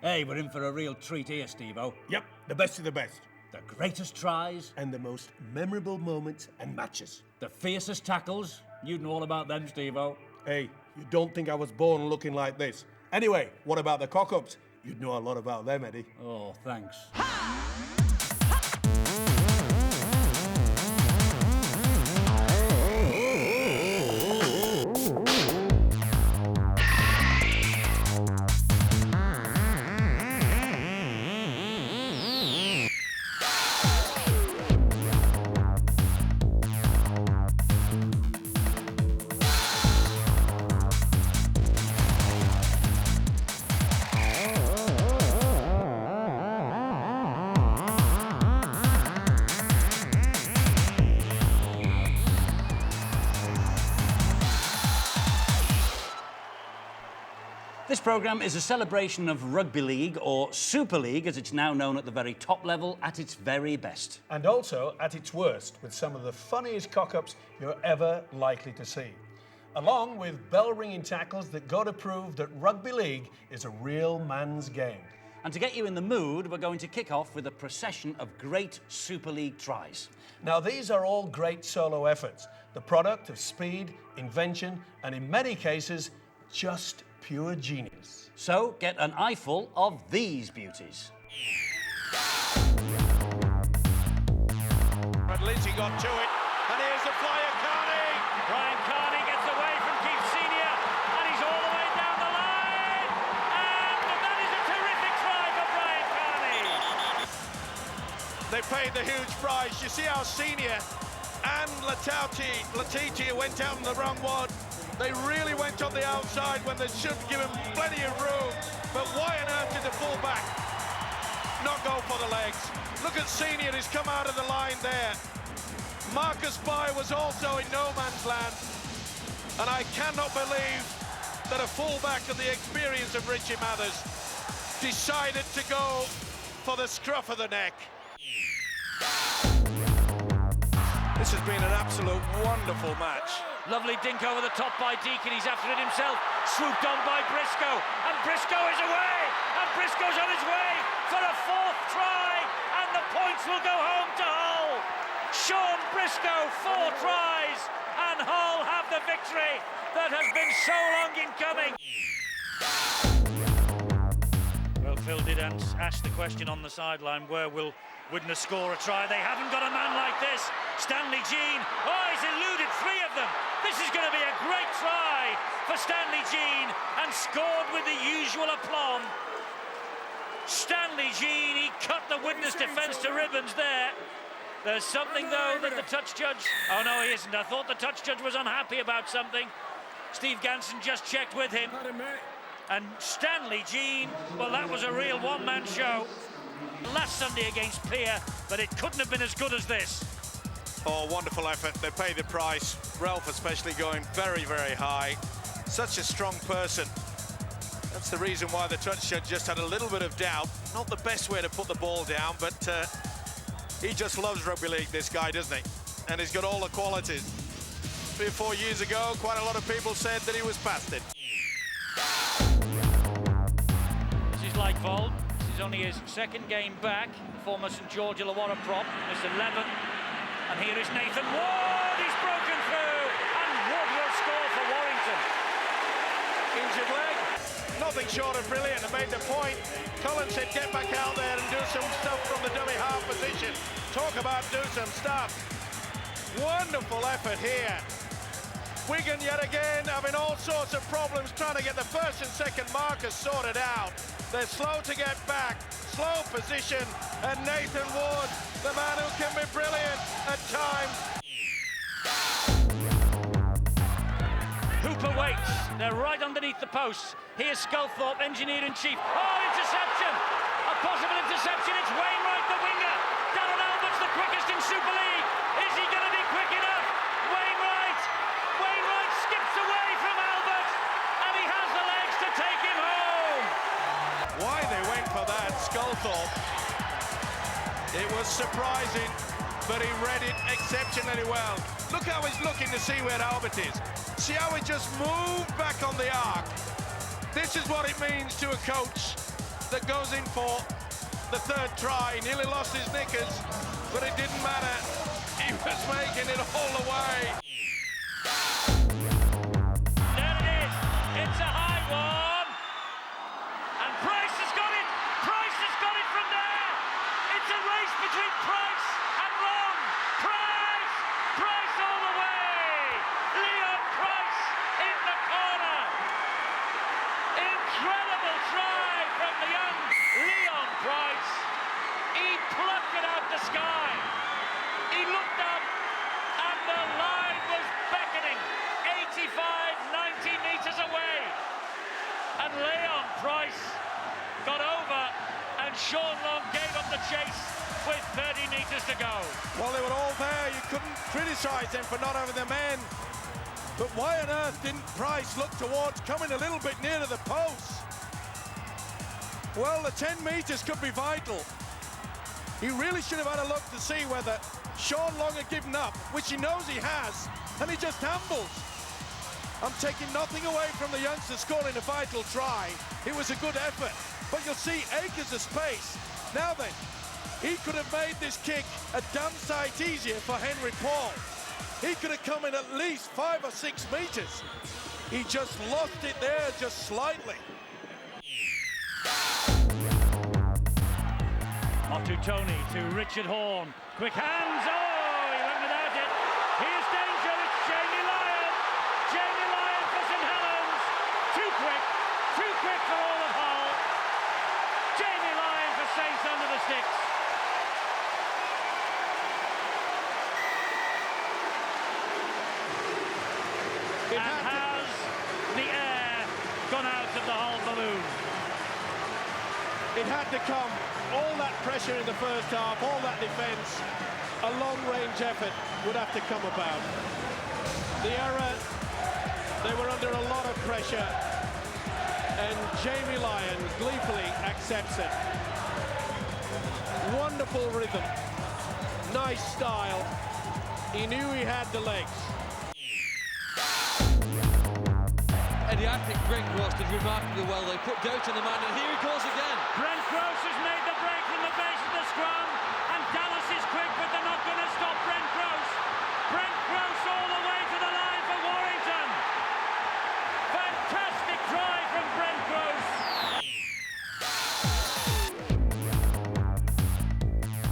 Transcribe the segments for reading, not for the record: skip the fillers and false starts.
Hey, we're in for a real treat here, Steve-O. Yep, the best of the best. The greatest tries. And the most memorable moments and matches. The fiercest tackles. You'd know all about them, Steve-O. Hey, you don't think I was born looking like this. Anyway, what about the cock-ups? You'd know a lot about them, Eddie. Oh, thanks. This programme is a celebration of rugby league, or Super League as it's now known at the very top level, at its very best. And also at its worst, with some of the funniest cock-ups you're ever likely to see. Along with bell-ringing tackles that go to prove that rugby league is a real man's game. And to get you in the mood, we're going to kick off with a procession of great Super League tries. Now, these are all great solo efforts, the product of speed, invention, and in many cases, just pure genius. So get an eyeful of these beauties. But Lindsay got to it, and here's the flyer, Carney. Brian Carney gets away from Keith Senior, and he's all the way down the line. And that is a terrific try for Brian Carney. They paid the huge price. You see how Senior and Latiti went out on the wrong one. They really went on the outside when they should give him plenty of room. But why on earth did the fullback not go for the legs? Look at Senior, he's come out of the line there. Marcus Bai was also in no man's land. And I cannot believe that a fullback of the experience of Richie Mathers decided to go for the scruff of the neck. This has been an absolute wonderful match. Lovely dink over the top by Deacon. He's after it himself. Swooped on by Briscoe. And Briscoe is away. And Briscoe's on his way for a fourth try. And the points will go home to Hull. Sean Briscoe, 4 tries. And Hull have the victory that has been so long in coming. Well, Phil did ask the question on the sideline, where will Widnes score a try? They haven't got a man like this. Stanley Jean, oh, he's eluded 3 of them. This is going to be a great try for Stanley Jean, and scored with the usual aplomb. Stanley Jean, he cut the Widnes defence to ribbons there. There's something, though, that the touch judge... Oh, no, he isn't. I thought the touch judge was unhappy about something. Steve Ganson just checked with him. And Stanley Jean, well, that was a real one-man show last Sunday against Peer, but it couldn't have been as good as this. Oh, wonderful effort. They pay the price. Ralph especially going very, very high. Such a strong person. That's the reason why the touch judge just had a little bit of doubt. Not the best way to put the ball down, but he just loves rugby league, this guy, doesn't he? And he's got all the qualities. 3 or 4 years ago, quite a lot of people said that he was past it. This is Lightfold. This is only his 2nd game back. Former St George Illawarra prop, his 11th. And here is Nathan Ward, he's broken through, and Wood will score for Warrington. Injured leg. Nothing short of brilliant, and made the point. Cullen said get back out there and do some stuff from the dummy half position. Talk about do some stuff. Wonderful effort here. Wigan yet again having all sorts of problems trying to get the 1st and 2nd markers sorted out. They're slow to get back, slow position, and Nathan Ward, the man who can be brilliant at times. Hooper waits, they're right underneath the posts. Here's Sculthorpe, engineer-in-chief. Oh, interception! A possible interception, it's Wainwright, the winger. Darren Albert's the quickest in Super League. Is he going to be quick enough? Wainwright skips away from Albert, and he has the legs to take him home. Why they went for that, Sculthorpe. It was surprising, but he read it exceptionally well. Look how he's looking to see where Albert is. See how he just moved back on the arc. This is what it means to a coach that goes in for the third try. He nearly lost his knickers, but it didn't matter. He was making it all the way. There it is. It's a high one. And Price has got it. Price has got it from there. It's a race between Price and Long. Price! Price all the way. Leon Price in the corner. Incredible try from the young Leon Price. He plucked it out the sky. He looked up and the line was beckoning 85, 90 metres away. And Leon Price got over and Sean Long gave up the chase with 30 metres to go. Well, they were all there. You couldn't criticise them for not having the men. But why on earth didn't Price look towards coming a little bit nearer the post? Well, the 10 metres could be vital. He really should have had a look to see whether Sean Long had given up, which he knows he has, and he just ambles. I'm taking nothing away from the youngster scoring a vital try. It was a good effort, but you'll see acres of space. Now then, he could have made this kick a damn sight easier for Henry Paul. He could have come in at least 5 or 6 metres. He just lost it there just slightly. Off to Tony, to Richard Horne. Quick hands, oh, he went without it. Here's danger, it's Jamie Lyon. Jamie Lyon for St Helens. Too quick for all of Hull. Jamie Lyon for Saints under the sticks. And has the air gone out of the Hull balloon? It had to come. All that pressure in the first half, all that defence, a long-range effort would have to come about. The error, they were under a lot of pressure, and Jamie Lyon gleefully accepts it. Wonderful rhythm, nice style. He knew he had the legs. Eddie, I think Brent Gross did remarkably well. They put doubt in the man, and here he goes again. Brent Gross has made the break from the base of the scrum, and Dallas is quick, but they're not going to stop Brent Gross. Brent Gross all the way to the line for Warrington. Fantastic try from Brent Gross.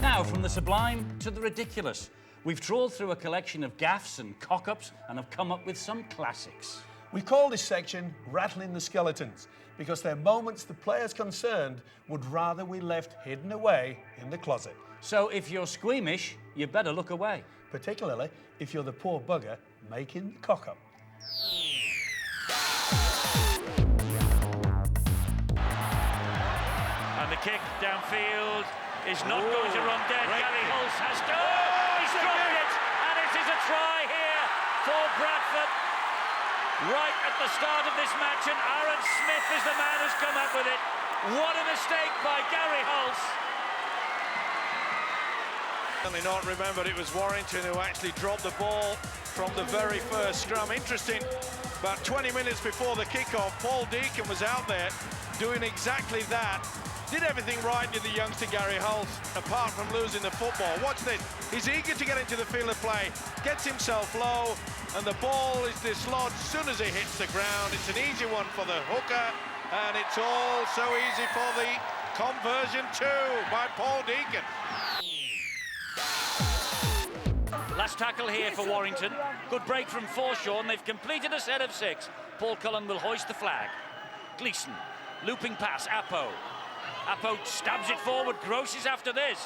Now, from the sublime to the ridiculous, we've trawled through a collection of gaffes and cock-ups and have come up with some classics. We call this section Rattling the Skeletons because they're moments the players concerned would rather we left hidden away in the closet. So if you're squeamish, you better look away. Particularly if you're the poor bugger making the cock-up. And the kick downfield is not going to run dead. Gary Hulse has to... Oh, he's dropped it! And it is a try here for Bradford. Right at the start of this match, and Aaron Smith is the man who's come up with it. What a mistake by Gary Hulse. Certainly not remembered it was Warrington who actually dropped the ball from the very first scrum. Interesting, about 20 minutes before the kickoff, Paul Deacon was out there doing exactly that. Did everything right, did the youngster Gary Hulse, apart from losing the football. Watch this, he's eager to get into the field of play, gets himself low, and the ball is dislodged as soon as it hits the ground. It's an easy one for the hooker, and it's all so easy for the conversion too by Paul Deacon. Last tackle here for Warrington. Good break from Forshaw, and they've completed a set of 6. Paul Cullen will hoist the flag. Gleeson, looping pass, Appo. Appo stabs it forward, Gross is after this,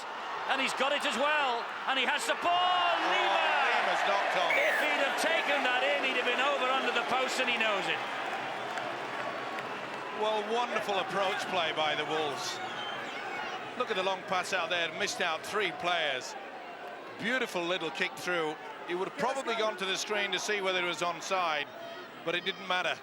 and he's got it as well, and he has the ball, Lima's knocked on. If he'd have taken that in, he'd have been over under the post, and he knows it. Well, wonderful approach play by the Wolves. Look at the long pass out there, missed out 3 players. Beautiful little kick through. He would have probably gone to the screen to see whether it was onside, but it didn't matter.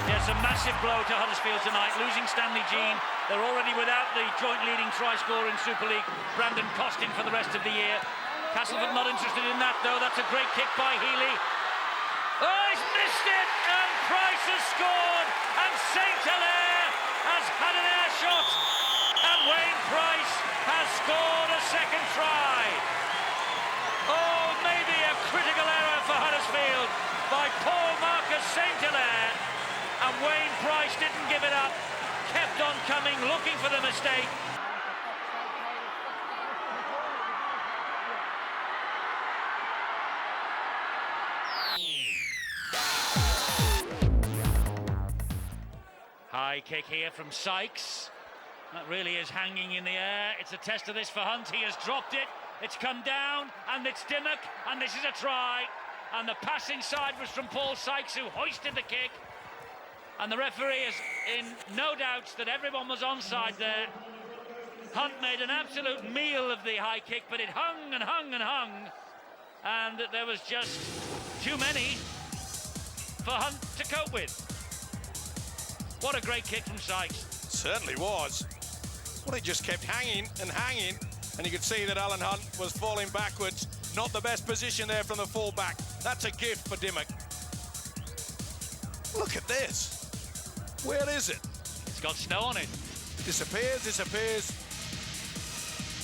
Yes, a massive blow to Huddersfield tonight, losing Stanley Jean. They're already without the joint leading try scorer in Super League, Brandon Costin, for the rest of the year. Castleford not interested in that, though. That's a great kick by Healy. Oh, he's missed it! And Price has scored, and St. Hilaire has had an air shot, and Wayne Price has scored a second try. Oh, maybe a critical error for Huddersfield by Paul Marcus St. Hilaire, and Wayne Price didn't give it up, kept on coming, looking for the mistake. High kick here from Sykes. That really is hanging in the air. It's a test of this for Hunt. He has dropped it. It's come down, and it's Dimmock, and this is a try. And the pass inside was from Paul Sykes, who hoisted the kick. And the referee is in no doubt that everyone was onside there. Hunt made an absolute meal of the high kick, but it hung and hung and hung. And there was just too many for Hunt to cope with. What a great kick from Sykes. Certainly was. Well, it just kept hanging and hanging, and you could see that Alan Hunt was falling backwards. Not the best position there from the fullback. That's a gift for Dimmock. Look at this. Where is it? It's got snow on it. Disappears, disappears.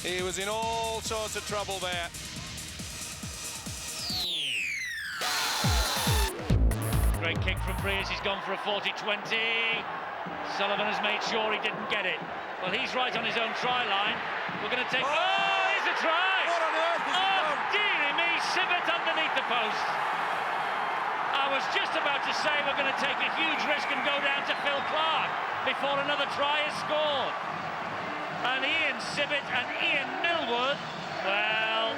He was in all sorts of trouble there. Great kick from Breers. He's gone for a 40-20. Sullivan has made sure he didn't get it. Well, he's right on his own try line. We're going to take... Oh, here's a try! What on earth has he done? Dearie me, Sibbett underneath the post. I was just about to say we're going to take a huge risk and go down to Phil Clark before another try is scored. And Ian Sibbett and Ian Millwood, well,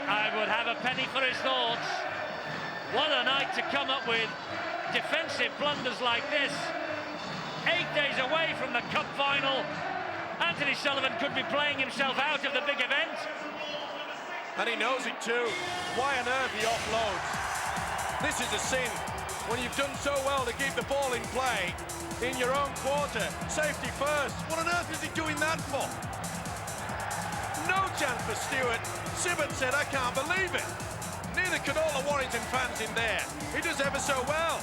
I would have a penny for his thoughts. What a night to come up with defensive blunders like this. 8 days away from the cup final. Anthony Sullivan could be playing himself out of the big event. And he knows it too. Why on earth he offloads? This is a sin. When you've done so well to keep the ball in play in your own quarter, safety first. What on earth is he doing that for? No chance for Stewart. Sibbett said, I can't believe it. Neither could all the Warrington fans in there. He does ever so well.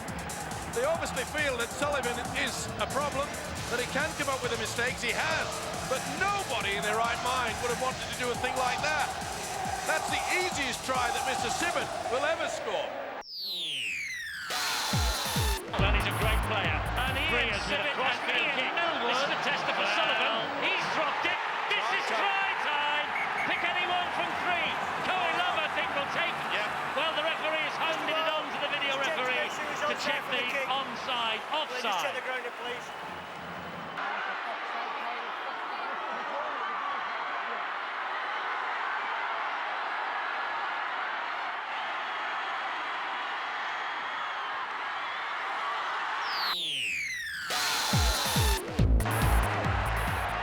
They obviously feel that Sullivan is a problem, that he can come up with the mistakes he has. But nobody in their right mind would have wanted to do a thing like that. That's the easiest try that Mr. Sibbett will ever score. Well, he's a great player. And Ian Sibbett and Ian Millwood. This is a tester for Sullivan. He's dropped it. This is try time. Pick anyone from three. Cohen Love, I think, will take it. Yeah. Well, the referee has hounded it on to the video referee to check the onside, offside. Just check the ground, please.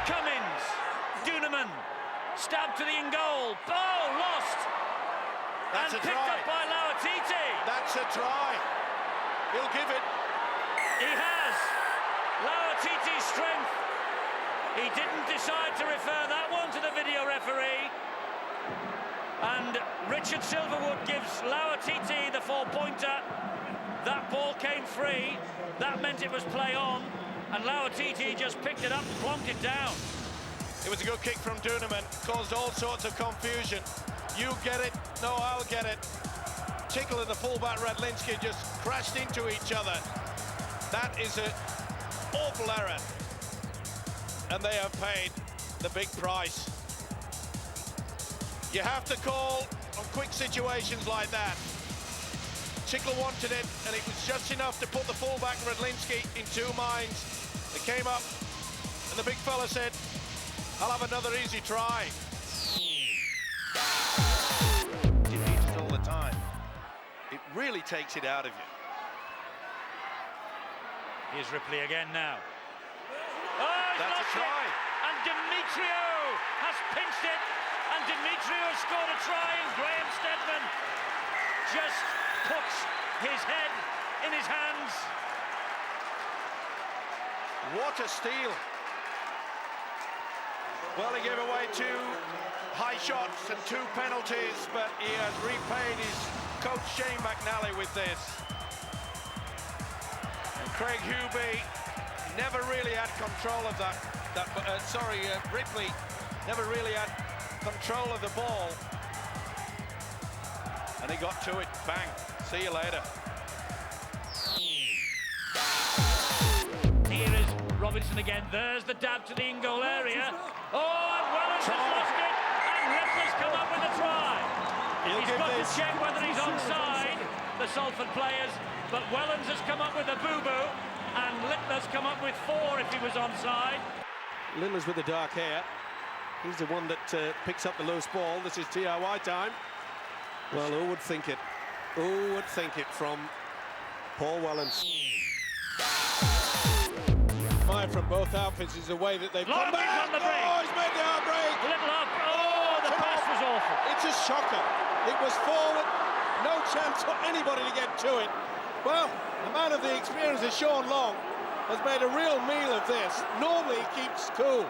Cummins, Duneman, stabbed to the in goal. Oh, lost. That's and a picked try. up by Lauatiti. That's a try. He'll give it. He has. Lauatiti's strength. He didn't decide to refer that one to the video referee. And Richard Silverwood gives Lauatiti the 4-pointer. That ball came free. That meant it was play on. And Lauatiti just picked it up and plonked it down. It was a good kick from Duneman. Caused all sorts of confusion. You get it. No, I'll get it. Tickle and the fullback Radlinski just crashed into each other. That is an awful error. And they have paid the big price. You have to call on quick situations like that. Tickle wanted it, and it was just enough to put the fullback Radlinski in two minds. They came up, and the big fella said, I'll have another easy try. Defeats it all the time. It really takes it out of you. Here's Ripley again now. Oh, That's a try. And Demetrio has pinched it. And Demetrio has scored a try. And Graham Stedman just puts his head in his hands. What a steal. Well, he gave away two high shots and two penalties, but he has repaid his coach Shane McNally with this. Craig Hubie never really had control of that. Ripley never really had control of the ball. And he got to it, bang, see you later. Here is Robinson again, there's the dab to the in-goal area. Oh, and Wellens has lost it, and Ripley's come up with a try. He's got to check whether he's onside, the Salford players, but Wellens has come up with a boo-boo, and Littler's come up with 4 if he was onside. Littler's with the dark hair. He's the one that picks up the loose ball. This is TRY time. Well, who would think it? Who would think it from Paul Wellens? Fire from both outfits is the way that they've come back. On the break. Oh, he's made the hard break. Little up. Oh, the pass was awful. It's a shocker. It was forward. No chance for anybody to get to it. Well, the man of the experience is Sean Long. Has made a real meal of this. Normally he keeps cool.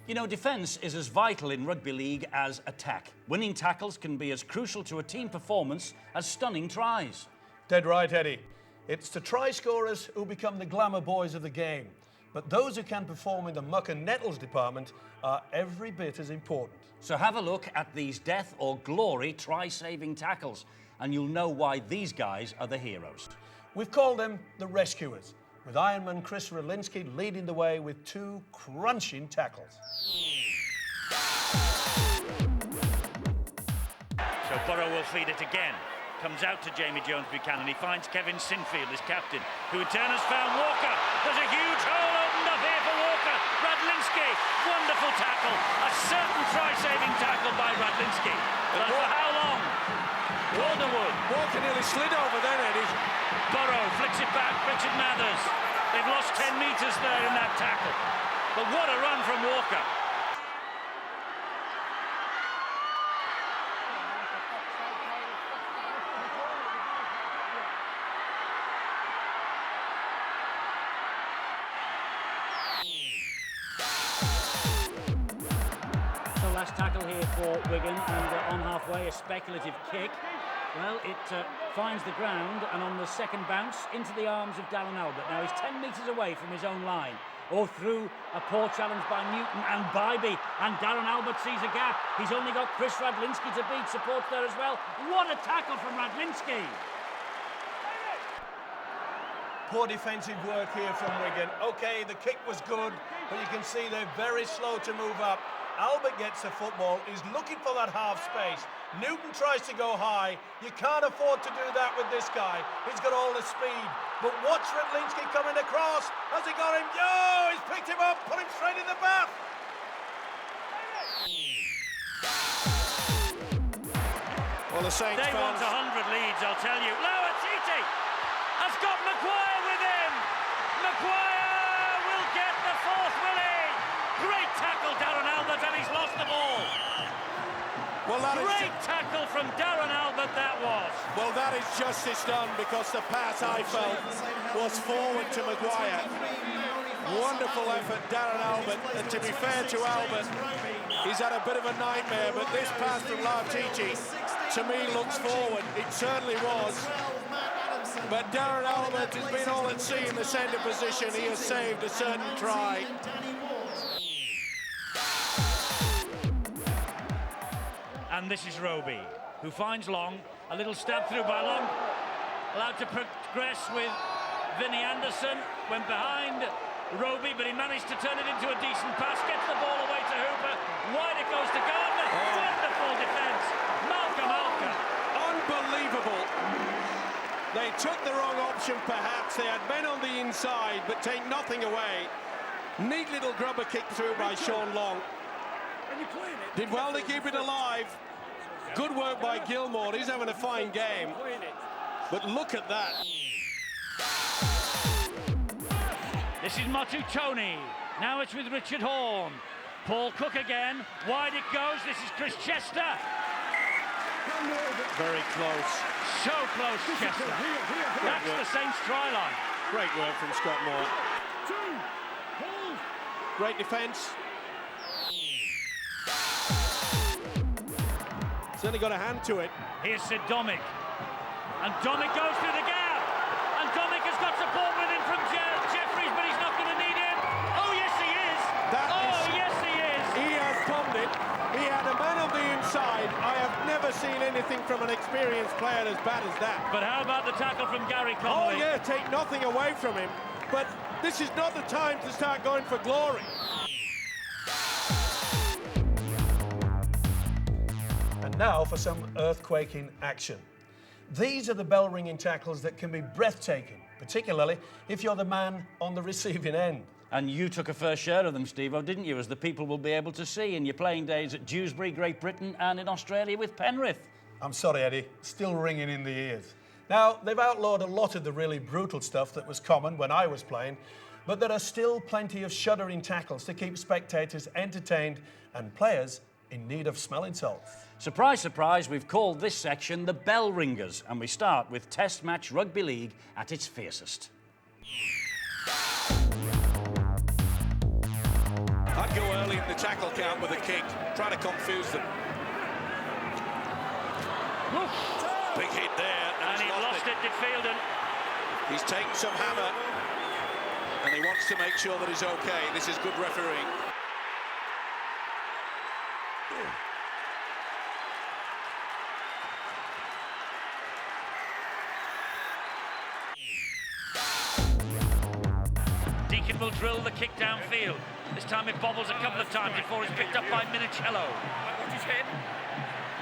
You know, defence is as vital in rugby league as attack. Winning tackles can be as crucial to a team performance as stunning tries. Dead right, Eddie. It's the try scorers who become the glamour boys of the game. But those who can perform in the muck and nettles department are every bit as important. So have a look at these death or glory try-saving tackles, and you'll know why these guys are the heroes. We've called them the Rescuers, with Ironman Chris Radlinski leading the way with 2 crunching tackles. So Burrow will feed it again. Comes out to Jamie Jones-Buchanan. He finds Kevin Sinfield, his captain, who in turn has found Walker. There's a huge hole opened up here for Walker. Radlinski, wonderful tackle. A certain try-saving tackle by Radlinski. But for how long? Calderwood. Walker nearly slid over then, Eddie. Burrow flicks it back. Richard Mathers. They've lost 10 metres there in that tackle. But what a run from Walker. Last tackle here for Wigan, and on halfway, a speculative kick. Well, it finds the ground, and on the second bounce, into the arms of Darren Albert. Now, he's 10 metres away from his own line, or through a poor challenge by Newton and Bybee, and Darren Albert sees a gap. He's only got Chris Radlinski to beat, supports there as well. What a tackle from Radlinski! Poor defensive work here from Wigan. OK, the kick was good, but you can see they're very slow to move up. Albert gets the football, he's looking for that half space. Newton tries to go high. You can't afford to do that with this guy. He's got all the speed. But watch Radlinski coming across. Has he got him? Oh, he's picked him up, put him straight in the bath. Well, the Saints They want 100 leads, I'll tell you. Lauatiti has got Maguire with him. Maguire will get the 4th, will he? Great tackle, Darren Albert, and he's lost the ball. Well, Great tackle from Darren Albert, that was. Well, that is justice done, because the pass, I felt, was forward to Maguire. Wonderful effort, Darren Albert, and to be fair to Albert, he's had a bit of a nightmare, but this pass from Lauatiti, to me, looks forward. It certainly was. But Darren Albert has been all at sea in the centre position. He has saved a certain try. And this is Roby, who finds Long, a little stab through by Long, allowed to progress with Vinnie Anderson, went behind Roby, but he managed to turn it into a decent pass, gets the ball away to Hooper, wide it goes to Gardner, wonderful defence, Malcolm Alker. Unbelievable. They took the wrong option, perhaps. They had men on the inside, but take nothing away. Neat little grubber kick through by Sean Long. Did well to keep it alive. Good work by Gilmore. He's having a fine game. But look at that. This is Matutoni. Now it's with Richard Horne. Paul Cook again. Wide it goes. This is Chris Chester. Very close. So close, Chester. That's the Saints try line. Great work from Scott Moore. Great defence. Certainly got a hand to it. Here's Sid Domick. And Domic goes through the gap. And Domic has got support with him from Jeffries, but he's not going to need him. Oh, yes, he is. Yes, he is. He has bombed it. He had a man on the inside. I have never seen anything from an experienced player as bad as that. But how about the tackle from Gary Oh, Connolly? yeah, take nothing away from him. But this is not the time to start going for glory. And now for some earthquaking action. These are the bell-ringing tackles that can be breathtaking, particularly if you're the man on the receiving end. And you took a fair share of them, Steve-O, didn't you, as the people will be able to see in your playing days at Dewsbury, Great Britain, and in Australia with Penrith. I'm sorry, Eddie, still ringing in the ears. Now, they've outlawed a lot of the really brutal stuff that was common when I was playing, but there are still plenty of shuddering tackles to keep spectators entertained and players in need of smelling salts. Surprise, surprise, we've called this section the Bellringers, and we start with Test Match Rugby League at its fiercest. I'd go early in the tackle count with a kick, try to confuse them. Big hit there, And he lost it to Fielden. He's taken some hammer, and he wants to make sure that he's okay. This is good refereeing. Deacon will drill the kick downfield. This time it bobbles a couple of times before it's picked up by Minicello.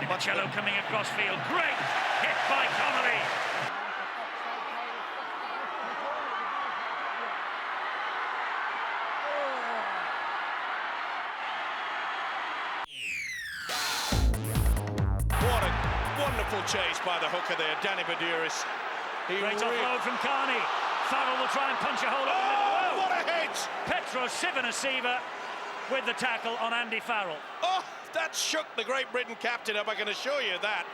Minicello coming across field. Great hit by Connolly. What a wonderful chase by the hooker there, Danny Baduris. Great offload from Carney. Farrell will try and punch a hole up the middle. Oh, what a hit! Petro Sivanasiva with the tackle on Andy Farrell. Oh, that shook the Great Britain captain up, I can assure you that.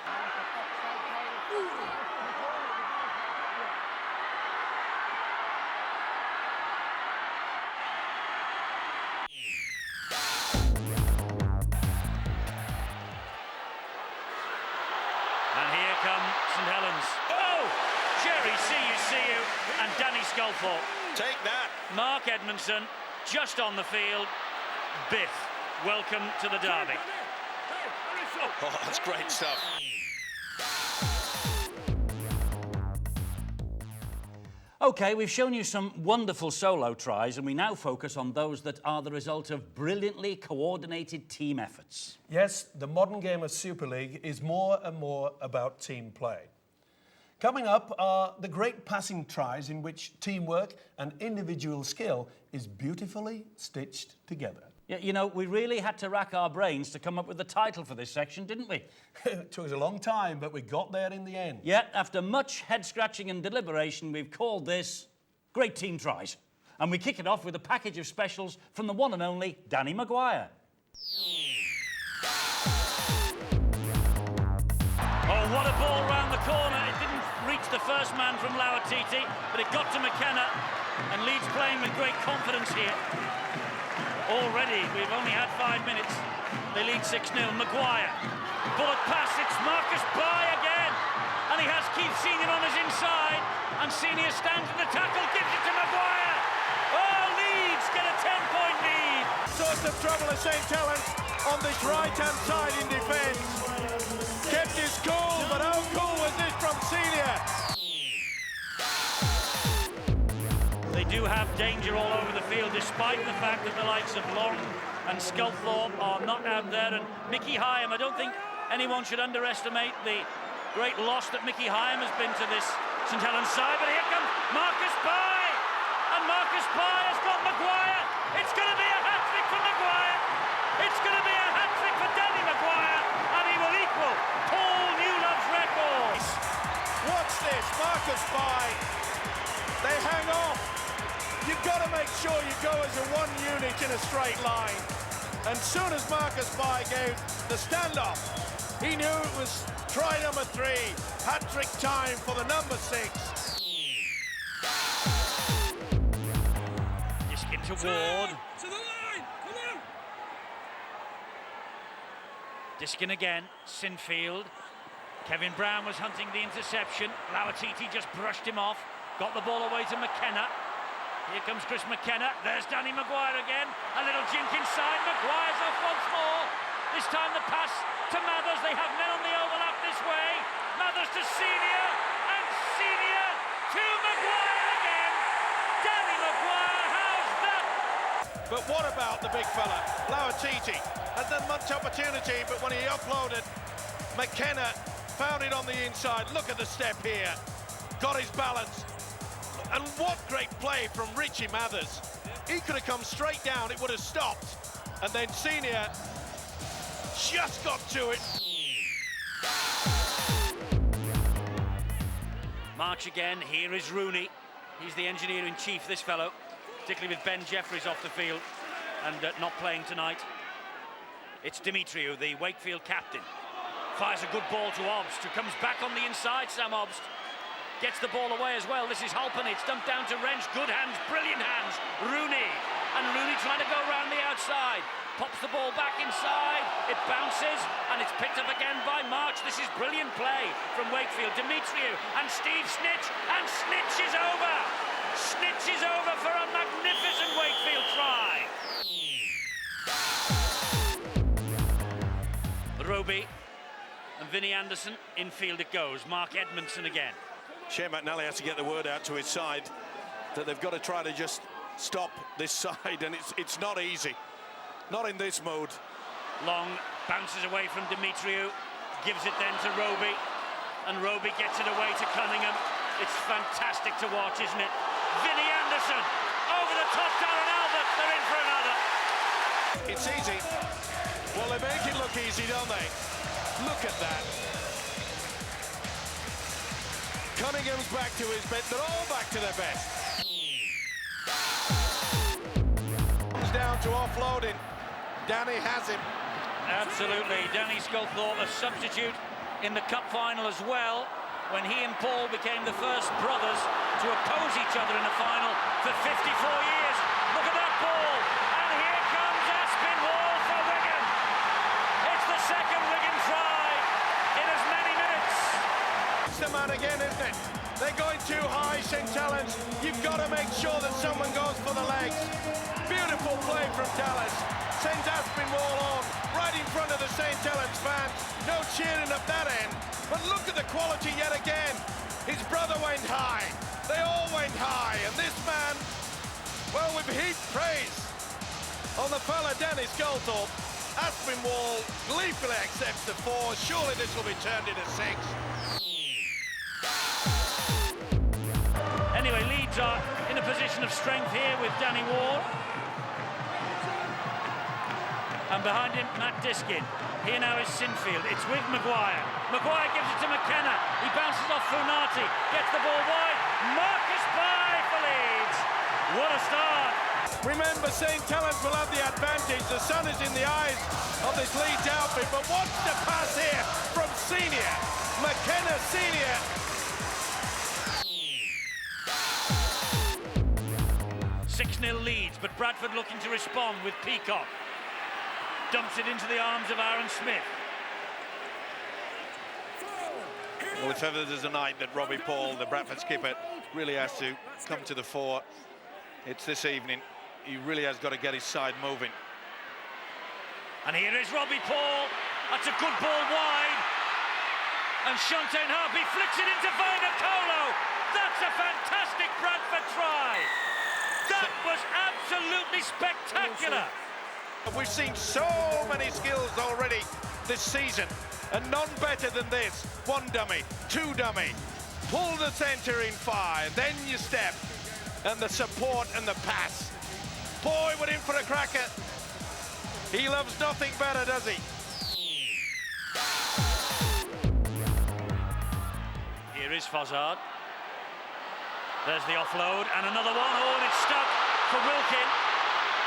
And here come St Helens. Oh! Jerry, see you, and Danny Sculthorpe. Take that. Mark Edmondson just on the field. Biff, welcome to the derby. Oh, that's great stuff. OK, we've shown you some wonderful solo tries, and we now focus on those that are the result of brilliantly coordinated team efforts. Yes, the modern game of Super League is more and more about team play. Coming up are the great passing tries in which teamwork and individual skill is beautifully stitched together. Yeah, you know, we really had to rack our brains to come up with the title for this section, didn't we? It took us a long time, but we got there in the end. Yet, after much head-scratching and deliberation, we've called this Great Team Tries. And we kick it off with a package of specials from the one and only Danny Maguire. Oh, what a ball round the corner. It didn't reach the first man from Lauatiti, but it got to McKenna, and Leeds playing with great confidence here. Already, we've only had 5 minutes. They lead 6-0. Maguire. Bullet pass, it's Marcus Bai again. And he has Keith Senior on his inside. And Senior stands in the tackle, gives it to Maguire. Oh, Leeds get a 10-point lead. Source of trouble at St. Helens on this right-hand side in defence. Kept his cool, but how cool was this from Senior? They do have danger all over the field, despite the fact that the likes of Long and Sculthorpe are not out there. And Mickey Hyam, I don't think anyone should underestimate the great loss that Mickey Hyam has been to this St Helens side. But here comes Marcus Bai, and Marcus Bai has got Maguire. It's going to be a hat-trick for Maguire. It's going to be a hat-trick for Danny Maguire, and he will equal Paul Newlove's record. Watch this, Marcus Bai. They hang off. You've got to make sure you go as a one unit in a straight line. And soon as Marcus Bai gave the standoff, he knew it was try number 3, hat-trick time for the number 6. Diskin to Ward. To the line! Come on! Diskin again, Sinfield. Kevin Brown was hunting the interception. Lauatiti just brushed him off. Got the ball away to McKenna. Here comes Chris McKenna. There's Danny Maguire again. A little jink inside. Maguire's off once more. This time the pass to Mathers. They have men on the overlap this way. Mathers to Senior. And Senior to Maguire again. Danny Maguire, how's that? But what about the big fella? Lauatiti had much opportunity, but when he offloaded, McKenna found it on the inside. Look at the step here. Got his balance. And what great play from Richie Mathers. He could have come straight down, it would have stopped. And then Senior just got to it. March again. Here is Rooney. He's the engineer-in-chief, this fellow, particularly with Ben Jeffries off the field and not playing tonight. It's Dimitriou, the Wakefield captain. Fires a good ball to Obst, who comes back on the inside. Sam Obst gets the ball away as well. This is Halpen. It's dumped down to Wrench. Good hands, brilliant hands. Rooney. And Rooney trying to go around the outside. Pops the ball back inside. It bounces, and it's picked up again by March. This is brilliant play from Wakefield. Dimitriou and Steve Snitch. And Snitch is over. Snitch is over for a magnificent Wakefield try. Roby and Vinnie Anderson. Infield it goes. Mark Edmondson again. Shea McNally has to get the word out to his side that they've got to try to just stop this side, and it's not easy. Not in this mode. Long bounces away from Dimitriou, gives it then to Roby, and Roby gets it away to Cunningham. It's fantastic to watch, isn't it? Vinnie Anderson over the top, Darren Albert. They're in for another. It's easy. Well, they make it look easy, don't they? Look at that. Cunningham's back to his best. They're all back to their best. Comes down to offloading. Danny has him. Absolutely. Danny Sculthorpe, a substitute in the cup final as well, when he and Paul became the first brothers to oppose each other in a final for 54 years. Look at that ball. And here comes Aspinwall for Wigan. It's the second Wigan try in as many minutes. It's the man again, isn't it? They're going too high, St. Helens. You've got to make sure that someone goes for the legs. Beautiful play from Dallas. Sends Aspinwall on, right in front of the St. Helens fans. No cheering up that end. But look at the quality yet again. His brother went high. They all went high. And this man, well, with heaped praise on the fella Dennis Sculthorpe. Aspinwall gleefully accepts the 4. Surely this will be turned into 6. Anyway, Leeds are in a position of strength here with Danny Ward. And behind him, Matt Diskin. Here now is Sinfield. It's with Maguire. Maguire gives it to McKenna. He bounces off Funati. Gets the ball wide. Marcus Pye for Leeds. What a start. Remember, St. Helens will have the advantage. The sun is in the eyes of this Leeds outfit. But watch the pass here from Senior. McKenna Senior. 6-0 Leeds, but Bradford looking to respond with Peacock. Dumps it into the arms of Aaron Smith. Well, if ever there's a night that Robbie Paul, the Bradford skipper, really has to come to the fore, it's this evening. He really has got to get his side moving. And here is Robbie Paul. That's a good ball wide. And Shantae Harvey flicks it into Vainicolo. That's a fantastic Bradford try. That was absolutely spectacular. We've seen so many skills already this season, and none better than this. 1 dummy, 2 dummy, pull the centre in 5, then you step, and the support and the pass. Boy, we're in for a cracker. He loves nothing better, does he? Here is Fozzard. There's the offload, and another one. Oh, and it's stuck for Wilkin.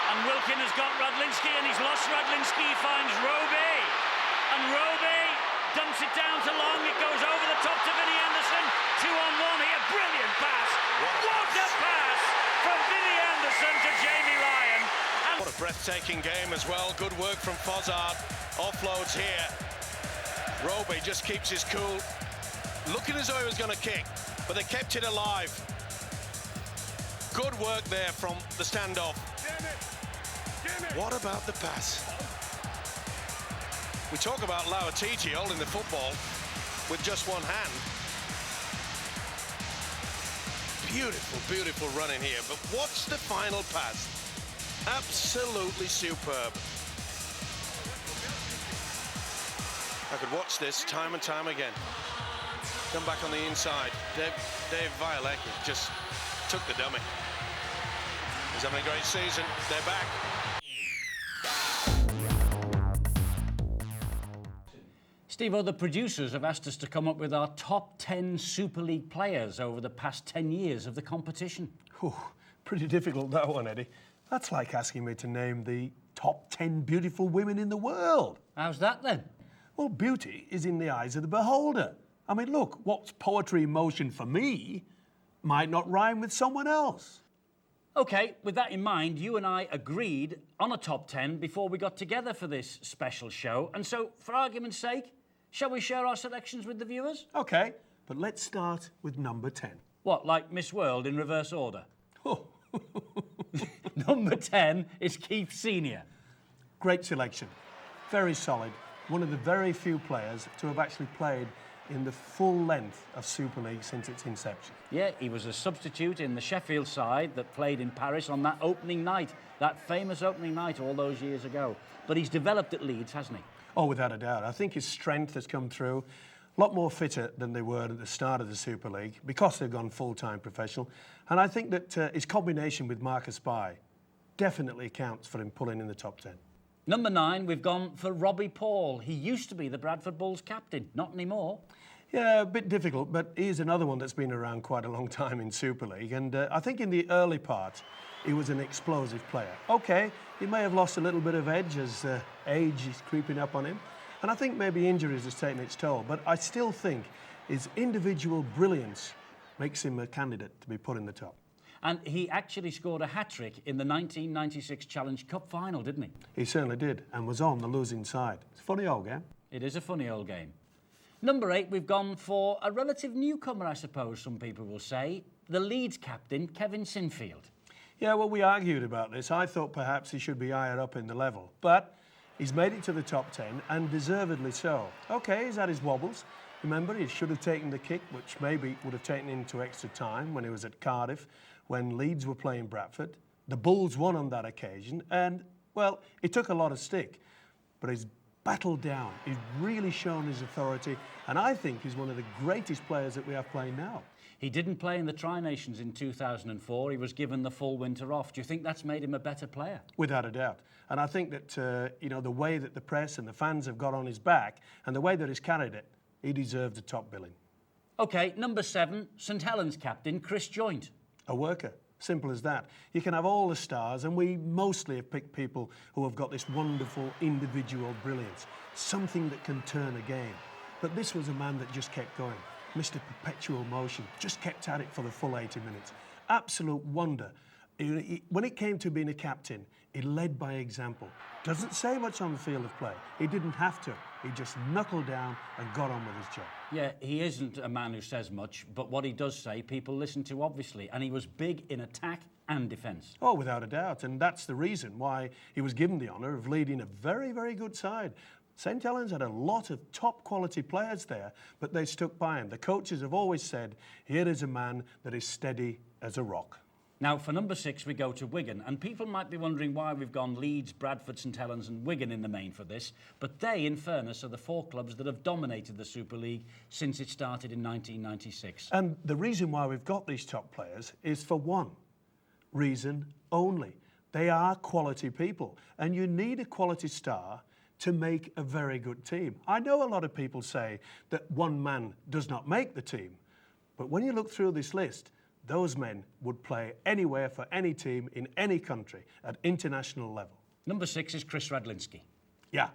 And Wilkin has got Radlinski, and he's lost Radlinski. He finds Roby. And Roby dumps it down to Long. It goes over the top to Vinnie Anderson. 2-on-1 here. Brilliant pass. What a pass from Vinnie Anderson to Jamie Ryan. And What a breathtaking game as well. Good work from Fozzard. Offloads here. Roby just keeps his cool, looking as though he was going to kick, but they kept it alive. Good work there from the standoff. What about the pass? We talk about Lauatiti holding the football with just one hand. Beautiful, beautiful run in here, but what's the final pass? Absolutely superb. I could watch this time and time again. Come back on the inside. Dave Violek just took the dummy. He's having a great season. They're back. Steve, the producers have asked us to come up with our top 10 Super League players over the past 10 years of the competition. Whew, pretty difficult, that one, Eddie. That's like asking me to name the top 10 beautiful women in the world. How's that, then? Well, beauty is in the eyes of the beholder. I mean, look, what's poetry in motion for me might not rhyme with someone else. OK, with that in mind, you and I agreed on a top 10 before we got together for this special show. And so, for argument's sake, shall we share our selections with the viewers? OK, but let's start with number 10. What, like Miss World in reverse order? Oh. Number 10 is Keith Senior. Great selection. Very solid. One of the very few players to have actually played in the full length of Super League since its inception. Yeah, he was a substitute in the Sheffield side that played in Paris on that opening night, that famous opening night all those years ago. But he's developed at Leeds, hasn't he? Oh, without a doubt. I think his strength has come through. A lot more fitter than they were at the start of the Super League because they've gone full-time professional. And I think that his combination with Marcus Bai definitely accounts for him pulling in the top 10. Number 9, we've gone for Robbie Paul. He used to be the Bradford Bulls captain, not anymore. Yeah, a bit difficult, but he's another one that's been around quite a long time in Super League. And I think in the early part, he was an explosive player. OK, he may have lost a little bit of edge as age is creeping up on him. And I think maybe injuries has taken its toll. But I still think his individual brilliance makes him a candidate to be put in the top. And he actually scored a hat-trick in the 1996 Challenge Cup final, didn't he? He certainly did, and was on the losing side. It's a funny old game. It is a funny old game. Number 8, we've gone for a relative newcomer, I suppose some people will say, the Leeds captain, Kevin Sinfield. Yeah, well, we argued about this. I thought perhaps he should be higher up in the level, but he's made it to the top 10, and deservedly so. OK, he's had his wobbles. Remember, he should have taken the kick, which maybe would have taken him to extra time when he was at Cardiff, when Leeds were playing Bradford. The Bulls won on that occasion, and, well, it took a lot of stick, but he's battled down. He's really shown his authority, and I think he's one of the greatest players that we have playing now. He didn't play in the Tri-Nations in 2004. He was given the full winter off. Do you think that's made him a better player? Without a doubt. And I think that, the way that the press and the fans have got on his back and the way that he's carried it, he deserves a top billing. OK, number 7, St Helens captain, Chris Joynt. A worker. Simple as that. You can have all the stars, and we mostly have picked people who have got this wonderful individual brilliance, something that can turn a game. But this was a man that just kept going. Mr. Perpetual Motion, just kept at it for the full 80 minutes. Absolute wonder. When it came to being a captain, he led by example. Doesn't say much on the field of play. He didn't have to. He just knuckled down and got on with his job. Yeah, he isn't a man who says much, but what he does say, people listen to, obviously. And he was big in attack and defence. Oh, without a doubt. And that's the reason why he was given the honour of leading a very, very good side. St Helens had a lot of top-quality players there, but they stuck by him. The coaches have always said, here is a man that is steady as a rock. Now, for number 6, we go to Wigan, and people might be wondering why we've gone Leeds, Bradford, St Helens and Wigan in the main for this, but they, in fairness, are the 4 clubs that have dominated the Super League since it started in 1996. And the reason why we've got these top players is for one reason only. They are quality people, and you need a quality star to make a very good team. I know a lot of people say that one man does not make the team, but when you look through this list, those men would play anywhere for any team in any country at international level. Number 6 is Chris Radlinski. Yeah,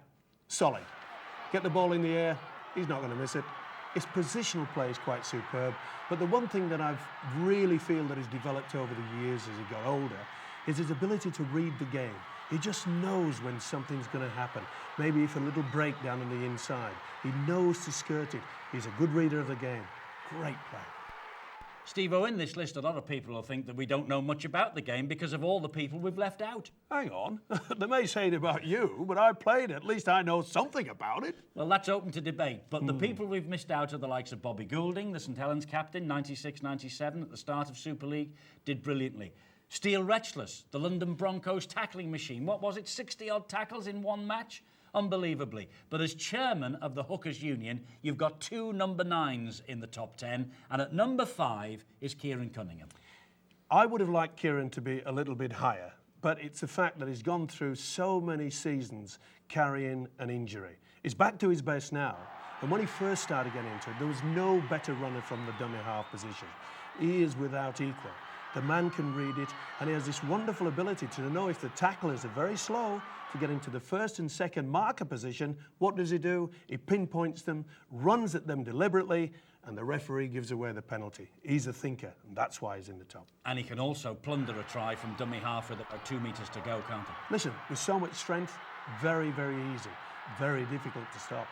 solid. Get the ball in the air, he's not going to miss it. His positional play is quite superb, but the one thing that I've really feel that has developed over the years as he got older is his ability to read the game. He just knows when something's going to happen. Maybe if a little break down on the inside. He knows to skirt it. He's a good reader of the game. Great play. Steve-O, in this list, a lot of people will think that we don't know much about the game because of all the people we've left out. Hang on. They may say it about you, but I played it. At least I know something about it. Well, that's open to debate, but the people we've missed out are the likes of Bobby Goulding, the St Helens captain, 96-97 at the start of Super League, did brilliantly. Steele Retchless, the London Broncos tackling machine. What was it, 60-odd tackles in one match? Unbelievably. But as chairman of the Hookers Union, you've got 2 number 9s in the top 10, and at number 5 is Kieran Cunningham. I would have liked Kieran to be a little bit higher, but it's a fact that he's gone through so many seasons carrying an injury. He's back to his best now, and when he first started getting into it, there was no better runner from the dummy half position. He is without equal. The man can read it, and he has this wonderful ability to know if the tacklers are very slow to get into the first and second marker position. What does he do? He pinpoints them, runs at them deliberately, and the referee gives away the penalty. He's a thinker, and that's why he's in the top. And he can also plunder a try from dummy half with about 2 metres to go, can't he? Listen, with so much strength, very, very easy. Very difficult to stop.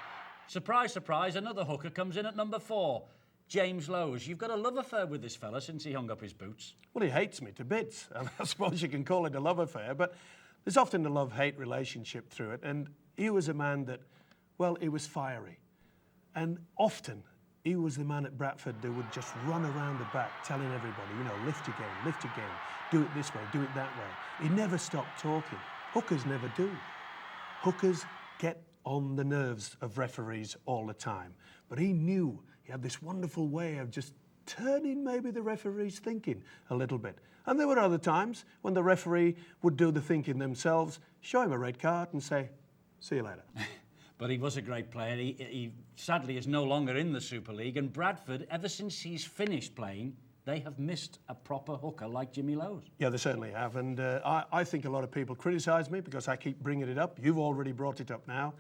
Surprise, surprise, another hooker comes in at number 4. James Lowes. You've got a love affair with this fella since he hung up his boots. Well, he hates me to bits. I suppose you can call it a love affair, but there's often a love-hate relationship through it. And he was a man that, well, he was fiery. And often, he was the man at Bradford that would just run around the back telling everybody, you know, lift your game, do it this way, do it that way. He never stopped talking. Hookers never do. Hookers get on the nerves of referees all the time. But he knew he had this wonderful way of just turning maybe the referee's thinking a little bit. And there were other times when the referee would do the thinking themselves, show him a red card and say, see you later. But he was a great player. He sadly is no longer in the Super League, and Bradford, ever since he's finished playing, they have missed a proper hooker like Jimmy Lowes. Yeah, they certainly have, and I think a lot of people criticise me because I keep bringing it up. You've already brought it up now.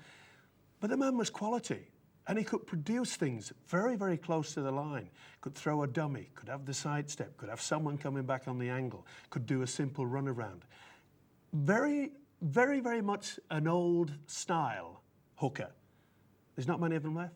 But the man was quality. And he could produce things very, very close to the line. Could throw a dummy, could have the sidestep, could have someone coming back on the angle, could do a simple runaround. Very, very, very much an old style hooker. There's not many of them left.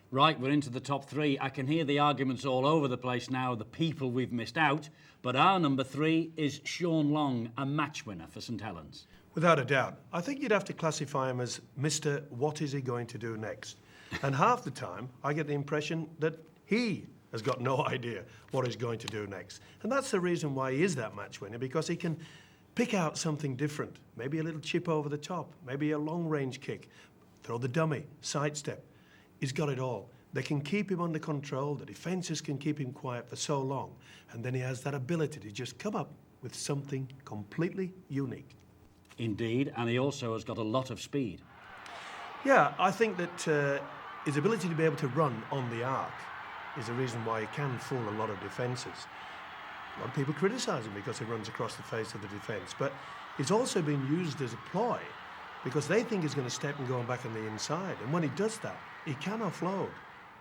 Right, we're into the top 3. I can hear the arguments all over the place now, the people we've missed out. But our number 3 is Sean Long, a match winner for St Helens. Without a doubt. I think you'd have to classify him as Mr. What is he going to do next? And half the time, I get the impression that he has got no idea what he's going to do next. And that's the reason why he is that match winner, because he can pick out something different. Maybe a little chip over the top, maybe a long-range kick, throw the dummy, sidestep. He's got it all. They can keep him under control, the defences can keep him quiet for so long, and then he has that ability to just come up with something completely unique. Indeed, and he also has got a lot of speed. Yeah, I think that his ability to be able to run on the arc is the reason why he can fool a lot of defences. A lot of people criticise him because he runs across the face of the defence, but he's also been used as a ploy because they think he's going to step and go back on the inside. And when he does that, he can offload.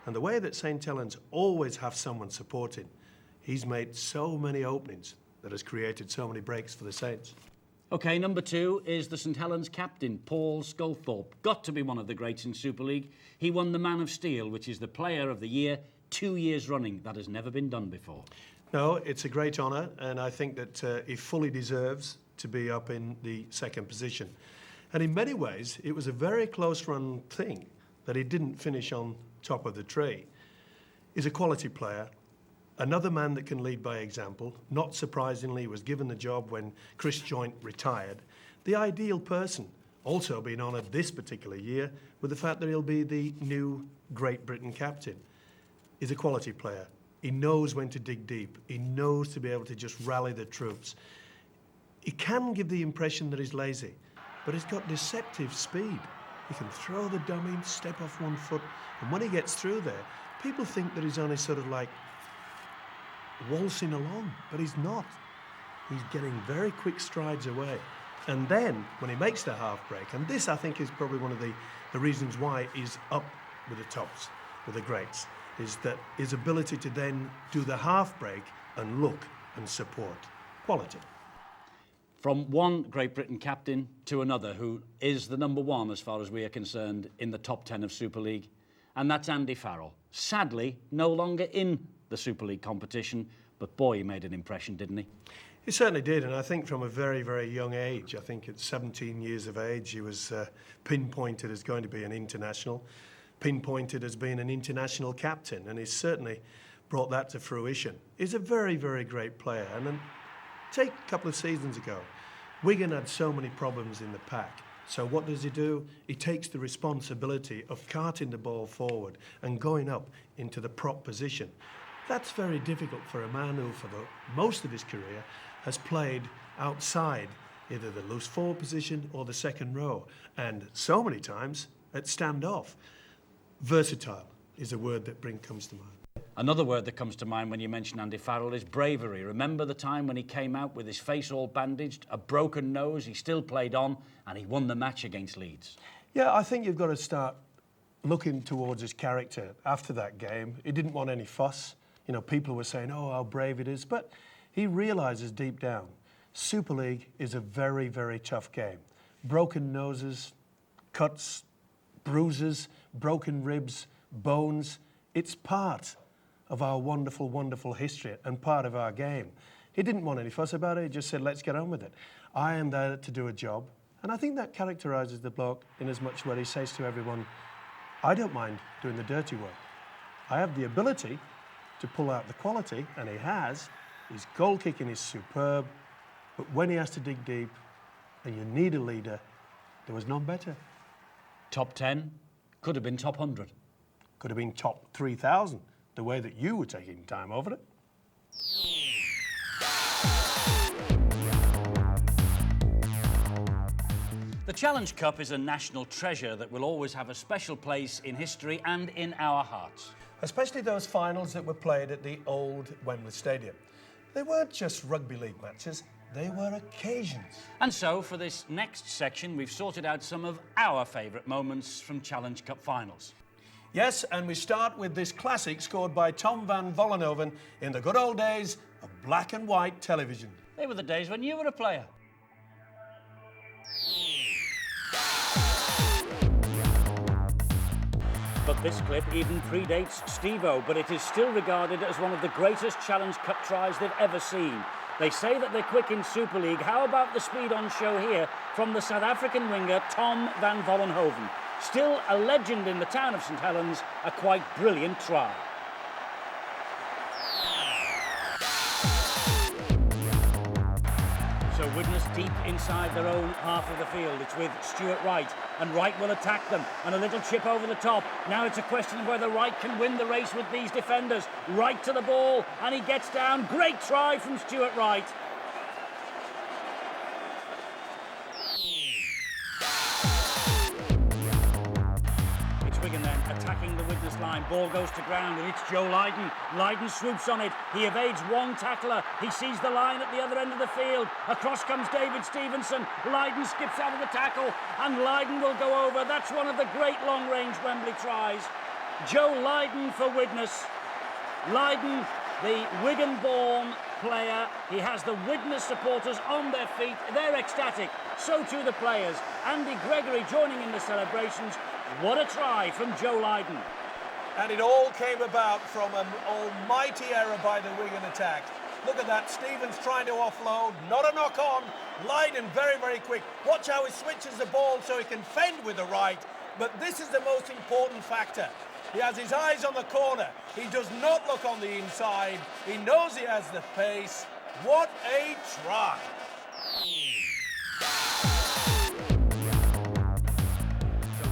And the way that St Helens always have someone supporting, he's made so many openings that has created so many breaks for the Saints. OK, number 2 is the St Helens captain, Paul Sculthorpe. Got to be one of the greats in Super League. He won the Man of Steel, which is the Player of the Year, 2 years running. That has never been done before. No, it's a great honour, and I think that he fully deserves to be up in the second position. And in many ways, it was a very close-run thing that he didn't finish on top of the tree. He's a quality player. Another man that can lead by example. Not surprisingly, was given the job when Chris Joynt retired. The ideal person, also being honoured this particular year with the fact that he'll be the new Great Britain captain. He's a quality player. He knows when to dig deep. He knows to be able to just rally the troops. He can give the impression that he's lazy, but he's got deceptive speed. He can throw the dummy, step off one foot, and when he gets through there, people think that he's only sort of like waltzing along, but he's not. He's getting very quick strides away. And then, when he makes the half break, and this I think is probably one of the reasons why he's up with the tops, with the greats, is that his ability to then do the half break and look and support. Quality. From one Great Britain captain to another who is the number one, as far as we are concerned, in the top 10 of Super League, and that's Andy Farrell. Sadly, no longer in the Super League competition, but boy, he made an impression, didn't he? He certainly did, and I think from a very, very young age, I think at 17 years of age, he was pinpointed as going to be an international, pinpointed as being an international captain, and he's certainly brought that to fruition. He's a very, very great player, and then take a couple of seasons ago, Wigan had so many problems in the pack. So what does he do? He takes the responsibility of carting the ball forward and going up into the prop position. That's very difficult for a man who, for the most of his career, has played outside either the loose forward position or the second row, and so many times at standoff. Versatile is a word that comes to mind. Another word that comes to mind when you mention Andy Farrell is bravery. Remember the time when he came out with his face all bandaged, a broken nose, he still played on, and he won the match against Leeds. Yeah, I think you've got to start looking towards his character after that game. He didn't want any fuss. You know, people were saying, oh, how brave it is, but he realises deep down, Super League is a very, very tough game. Broken noses, cuts, bruises, broken ribs, bones, it's part of our wonderful, wonderful history and part of our game. He didn't want any fuss about it, he just said, let's get on with it. I am there to do a job, and I think that characterises the bloke in as much where he says to everyone, I don't mind doing the dirty work. I have the ability to pull out the quality, and he has. His goal kicking is superb, but when he has to dig deep, and you need a leader, there was none better. Top 10, could have been top 100. Could have been top 3,000, the way that you were taking time over it. The Challenge Cup is a national treasure that will always have a special place in history and in our hearts. Especially those finals that were played at the old Wembley Stadium. They weren't just rugby league matches, they were occasions. And so, for this next section, we've sorted out some of our favourite moments from Challenge Cup finals. Yes, and we start with this classic scored by Tom van Vollenhoven in the good old days of black and white television. They were the days when you were a player. But this clip even predates Steve-O, but it is still regarded as one of the greatest Challenge Cup tries they've ever seen. They say that they're quick in Super League. How about the speed on show here from the South African winger Tom van Vollenhoven? Still a legend in the town of St Helens, a quite brilliant try. So Widnes deep inside their own half of the field. It's with Stuart Wright, and Wright will attack them, and a little chip over the top. Now it's a question of whether Wright can win the race with these defenders. Wright to the ball, and he gets down. Great try from Stuart Wright. Wigan then attacking the Widnes line. Ball goes to ground, and it's Joe Lydon. Lydon swoops on it. He evades one tackler. He sees the line at the other end of the field. Across comes David Stevenson. Lydon skips out of the tackle, and Lydon will go over. That's one of the great long-range Wembley tries. Joe Lydon for Widnes. Lydon, the Wigan-born player. He has the Widnes supporters on their feet. They're ecstatic. So too the players. Andy Gregory joining in the celebrations. What a try from Joe Lydon. And it all came about from an almighty error by the Wigan attack. Look at that, Stevens trying to offload, not a knock on. Lydon very, very quick. Watch how he switches the ball so he can fend with the right. But this is the most important factor. He has his eyes on the corner. He does not look on the inside. He knows he has the pace. What a try.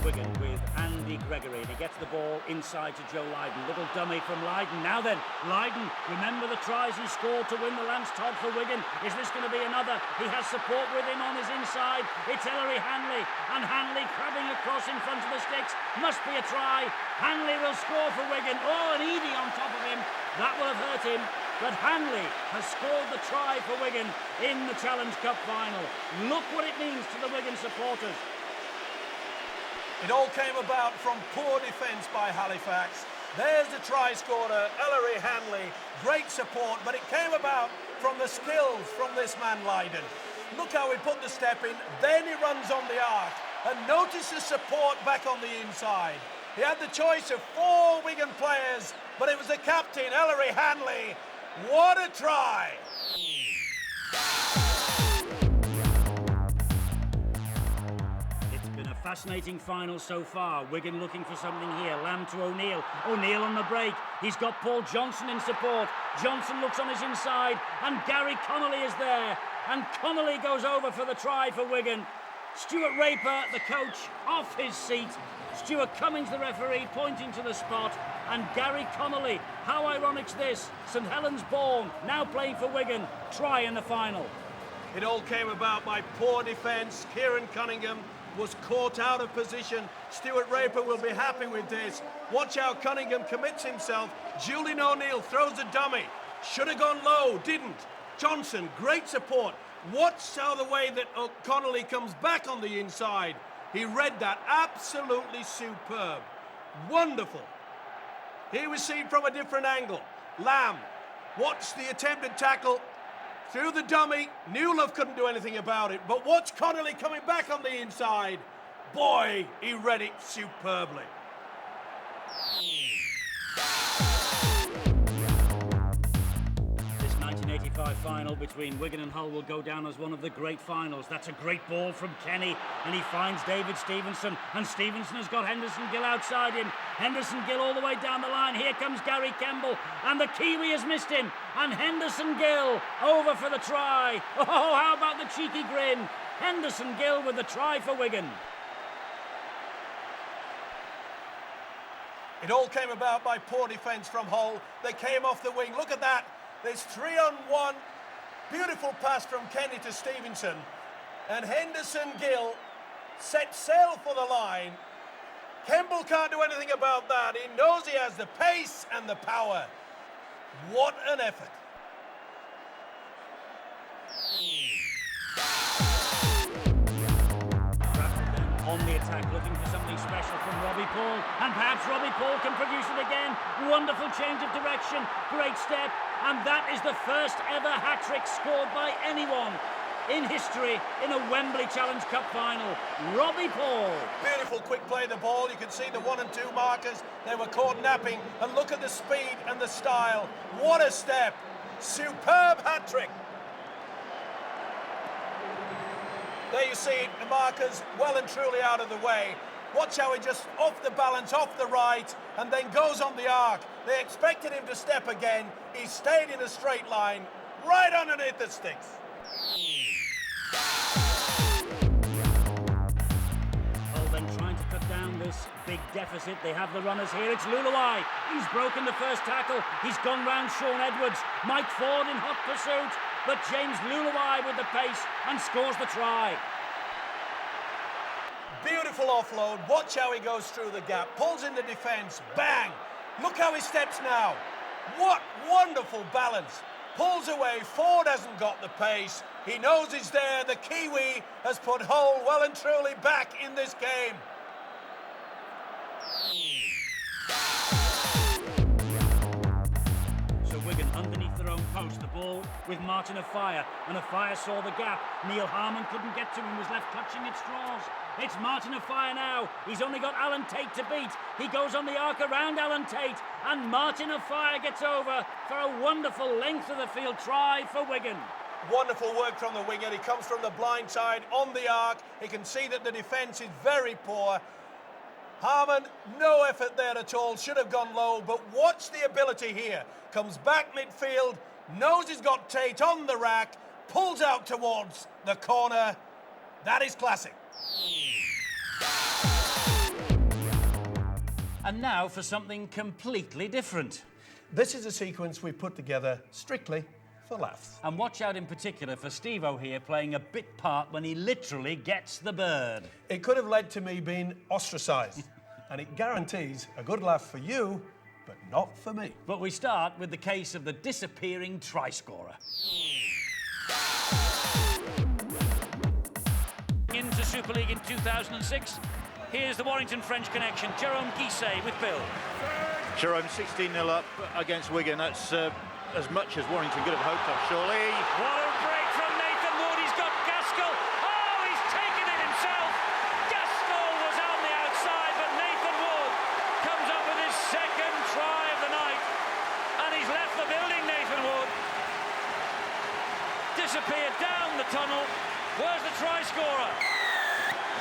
Wigan with Andy Gregory, and he gets the ball inside to Joe Lydon. Little dummy from Lydon. Now then, Lydon, remember the tries he scored to win the Lance Todd for Wigan. Is this going to be another? He has support with him on his inside. It's Ellery Hanley, and Hanley crabbing across in front of the sticks. Must be a try. Hanley will score for Wigan. Oh, and Eadie on top of him. That will have hurt him. But Hanley has scored the try for Wigan in the Challenge Cup final. Look what it means to the Wigan supporters. It all came about from poor defence by Halifax. There's the try scorer, Ellery Hanley. Great support, but it came about from the skills from this man, Lydon. Look how he put the step in, then he runs on the arc. And notice the support back on the inside. He had the choice of 4 Wigan players, but it was the captain, Ellery Hanley. What a try! It's been a fascinating final so far. Wigan looking for something here. Lamb to O'Neill. O'Neill on the break. He's got Paul Johnson in support. Johnson looks on his inside, and Gary Connolly is there. And Connolly goes over for the try for Wigan. Stuart Raper, the coach, off his seat. Stuart Cummings, the referee, pointing to the spot. And Gary Connolly, how ironic's this? St Helens born, now playing for Wigan, try in the final. It all came about by poor defence. Kieran Cunningham was caught out of position. Stuart Raper will be happy with this. Watch how Cunningham commits himself. Julian O'Neill throws a dummy. Should have gone low, didn't. Johnson, great support. Watch how the way that Connolly comes back on the inside. He read that, absolutely superb. Wonderful. Here we see from a different angle. Lamb, watch the attempted tackle through the dummy. Newlove couldn't do anything about it, but watch Connolly coming back on the inside. Boy, he read it superbly. This 1985 final between Wigan and Hull will go down as one of the great finals. That's a great ball from Kenny, and he finds David Stevenson, and Stevenson has got Henderson Gill outside him. Henderson Gill all the way down the line. Here comes Gary Kemble, and the Kiwi has missed him, and Henderson Gill over for the try. Oh, how about the cheeky grin? Henderson Gill with the try for Wigan. It all came about by poor defence from Hull. They came off the wing. Look at that. There's 3-on-1. Beautiful pass from Kenny to Stevenson. And Henderson Gill set sail for the line. Kemble can't do anything about that. He knows he has the pace and the power. What an effort. On the attack, looking for something special from Robbie Paul, and perhaps Robbie Paul can produce it again. Wonderful change of direction, great step, and that is the first ever hat-trick scored by anyone in history in a Wembley Challenge Cup final. Robbie Paul. Beautiful quick play of the ball. You can see the 1 and 2 markers. They were caught napping, and look at the speed and the style. What a step. Superb hat-trick. There you see it, the markers well and truly out of the way. Watch how he just off the balance, off the right, and then goes on the arc. They expected him to step again. He stayed in a straight line, right underneath the sticks. Hull then trying to cut down this big deficit. They have the runners here. It's Luluai. He's broken the first tackle. He's gone round Sean Edwards. Mike Ford in hot pursuit. But James Luluai with the pace and scores the try. Beautiful offload. Watch how he goes through the gap. Pulls in the defence. Bang! Look how he steps now. What wonderful balance. Pulls away. Ford hasn't got the pace. He knows he's there. The Kiwi has put Hull well and truly back in this game. So Wigan underneath their own post. The ball with Martin Afire, and Afire saw the gap. Neil Harmon couldn't get to him, was left clutching at straws. It's Martin Afire now. He's only got Alan Tate to beat. He goes on the arc around Alan Tate, and Martin Afire gets over for a wonderful length of the field try for Wigan. Wonderful work from the winger. He comes from the blind side on the arc. He can see that the defence is very poor. Harmon, no effort there at all. Should have gone low, but watch the ability here. Comes back midfield, knows he's got Tate on the rack, pulls out towards the corner. That is classic. And now for something completely different. This is a sequence we put together strictly for laughs. And watch out in particular for Steve-O here playing a bit part when he literally gets the bird. It could have led to me being ostracised, and it guarantees a good laugh for you, but not for me. But we start with the case of the disappearing try-scorer. Into Super League in 2006. Here's the Warrington French connection. Jerome Guisset with Bill. Jerome 16-0 up against Wigan. That's as much as Warrington could have hoped of, surely. What a break from Nathan Wood. He's got gas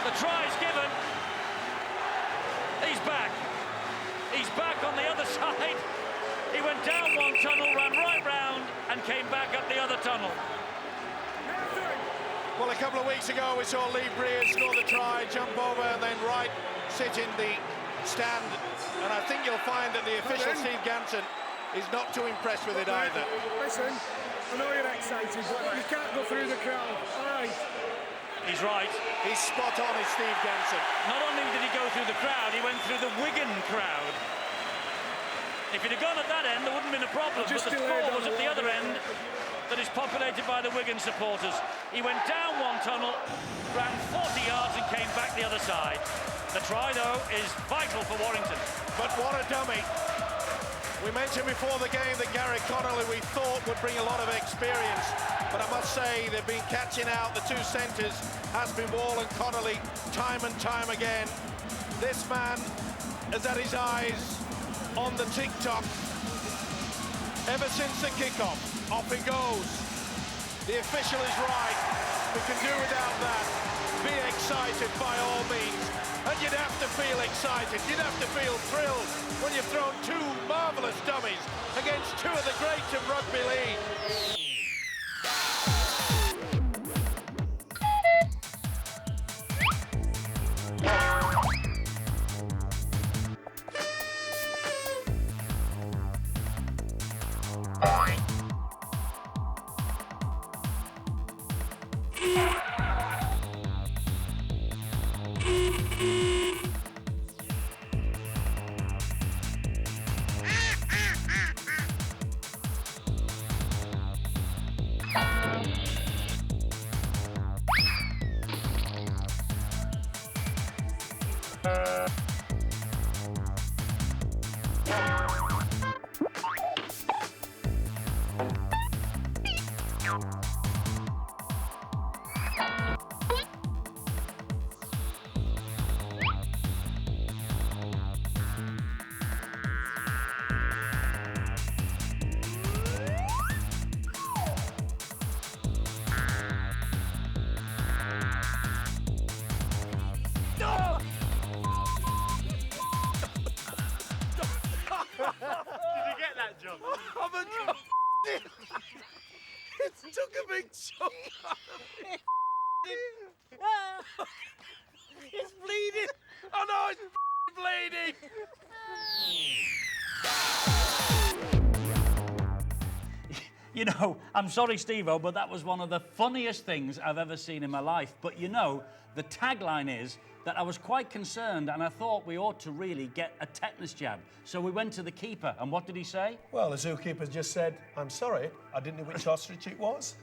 The try's given. He's back. He's back on the other side. He went down one tunnel, ran right round, and came back up the other tunnel. Well, a couple of weeks ago, we saw Lee Breers score the try, jump over, and then right sit in the stand. And I think you'll find that the official, Steve Ganson, is not too impressed with it either. Listen, I know you're excited, but you can't go through the crowd. All right. He's right. He's spot on, is Steve Ganson. Not only did he go through the crowd, he went through the Wigan crowd. If he'd have gone at that end, there wouldn't have been a problem, but the score was at the other end that is populated by the Wigan supporters. He went down one tunnel, ran 40 yards and came back the other side. The try, though, is vital for Warrington. But what a dummy. We mentioned before the game that Gary Connolly, we thought, would bring a lot of experience. But I must say, they've been catching out the two centres, has been Wall and Connolly, time and time again. This man has had his eyes on the TikTok ever since the kickoff. Off he goes. The official is right. We can do without that. Be excited by all means. And you'd have to feel excited. You'd have to feel thrilled when you've thrown two marvellous dummies against two of the greats of rugby league. It took a big chunk out of it. It's bleeding. Oh no, it's bleeding. You know, I'm sorry, Steve-O, but that was one of the funniest things I've ever seen in my life. But you know, the tagline is that I was quite concerned and I thought we ought to really get a tetanus jab. So we went to the keeper, and what did he say? Well, the zookeeper just said, I'm sorry, I didn't know which ostrich it was.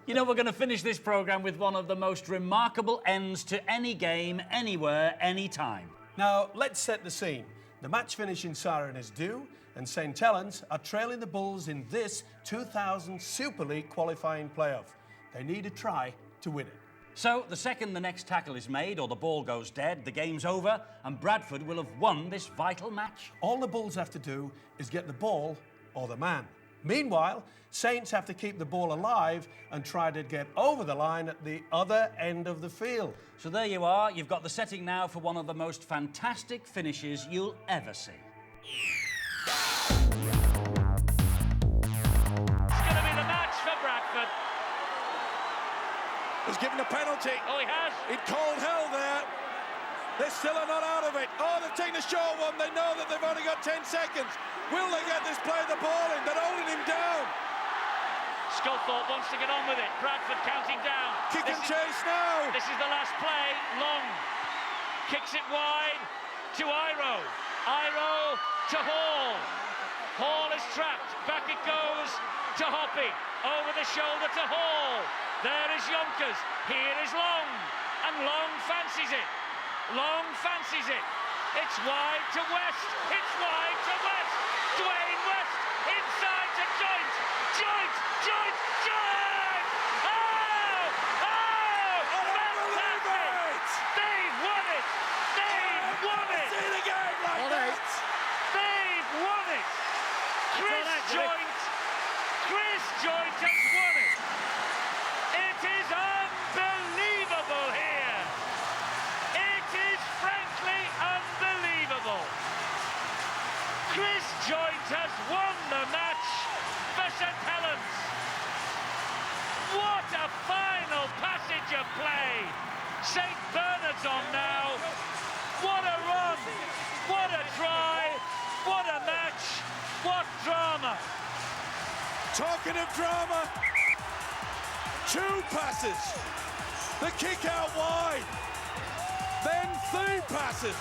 You know, we're going to finish this programme with one of the most remarkable ends to any game, anywhere, anytime. Now, let's set the scene. The match finishing siren is due, and St Helens are trailing the Bulls in this 2000 Super League qualifying playoff. They need a try to win it. So, the second the next tackle is made or the ball goes dead, the game's over, and Bradford will have won this vital match. All the Bulls have to do is get the ball or the man. Meanwhile, Saints have to keep the ball alive and try to get over the line at the other end of the field. So there you are, you've got the setting now for one of the most fantastic finishes you'll ever see. It's going to be the match for Bradford. He's given a penalty. Oh, he has. In cold hell there. They still are not out of it. Oh, they've taken a short one. They know that they've only got 10 seconds. Will they get this play the ball in? They're holding him down. Sculthorpe wants to get on with it. Bradford counting down. Kick and chase now. This is the last play. Long kicks it wide to Iro. Iro to Hall. Hall is trapped. Back it goes to Hoppy. Over the shoulder to Hall. There is Yonkers. Here is Long. And Long fancies it. Long fancies it. It's wide to West. It's wide to West. Dwayne West inside to Joint. Joint. Joint. Joint. Oh! Oh! Fantastic! They've won it. They've won it. See the game like that. They've won it. Chris Joint. Chris Joint has won it. It is unbelievable here. Joint has won the match for St Helens. What a final passage of play. St Bernard's on now. What a run, what a try, what a match, what drama. Talking of drama, 2 passes, the kick out wide, then 3 passes,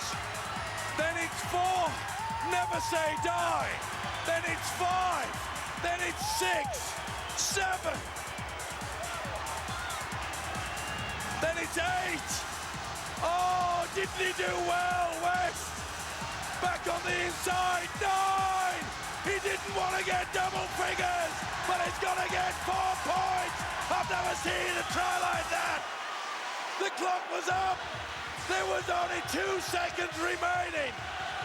then it's 4, never say die, then it's 5, then it's 6, 7, then it's 8. Oh, didn't he do well, West? Back on the inside, 9! He didn't want to get double figures, but he's going to get 4 points. I've never seen a try like that. The clock was up. There was only 2 seconds remaining.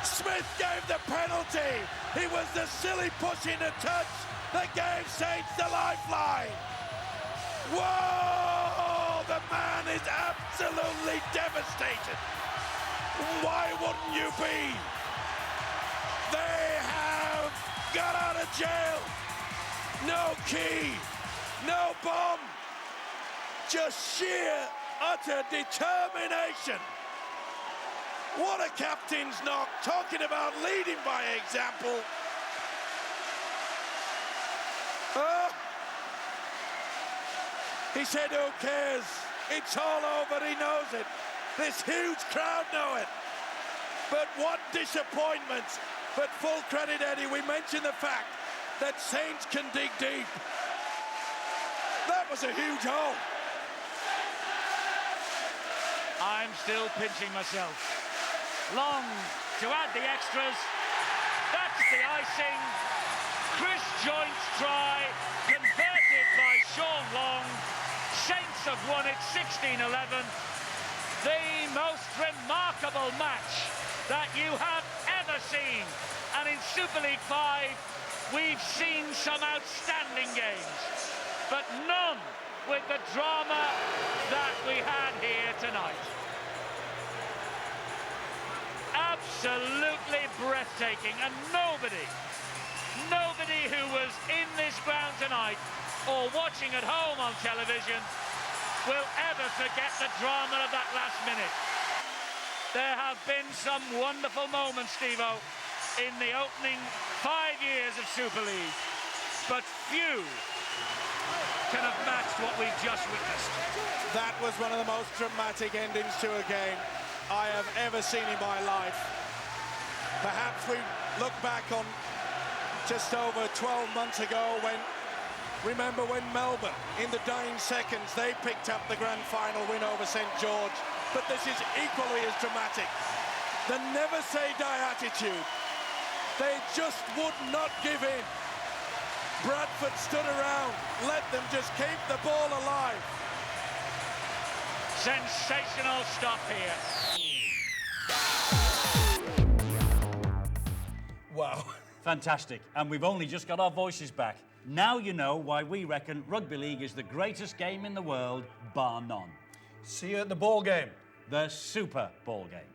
Smith gave the penalty. He was the silly push in the touch that gave Saints the lifeline. Whoa! The man is absolutely devastated. Why wouldn't you be? They have got out of jail. No key, no bomb. Just sheer, utter determination. What a captain's knock, talking about leading by example. He said, who cares? It's all over, he knows it. This huge crowd know it. But what disappointment. But full credit, Eddie, we mentioned the fact that Saints can dig deep. That was a huge hole. I'm still pinching myself. Long to add the extras. That's the icing. Chris Joint's try, converted by Sean Long. Saints have won it 16-11. The most remarkable match that you have ever seen. And in Super League 5, we've seen some outstanding games, but none with the drama that we had here tonight. Absolutely breathtaking, and nobody who was in this ground tonight or watching at home on television will ever forget the drama of that last minute. There have been some wonderful moments, Steve-O, in the opening 5 years of Super League, but few can have matched what we've just witnessed. That was one of the most dramatic endings to a game I have ever seen in my life. Perhaps we look back on just over 12 months ago when, remember when Melbourne, in the dying seconds, they picked up the grand final win over St George. But this is equally as dramatic. The never say die attitude. They just would not give in. Bradford stood around, let them just keep the ball alive. Sensational stop here. Wow. Fantastic. And we've only just got our voices back. Now you know why we reckon rugby league is the greatest game in the world, bar none. See you at the ball game. The Super Ball Game.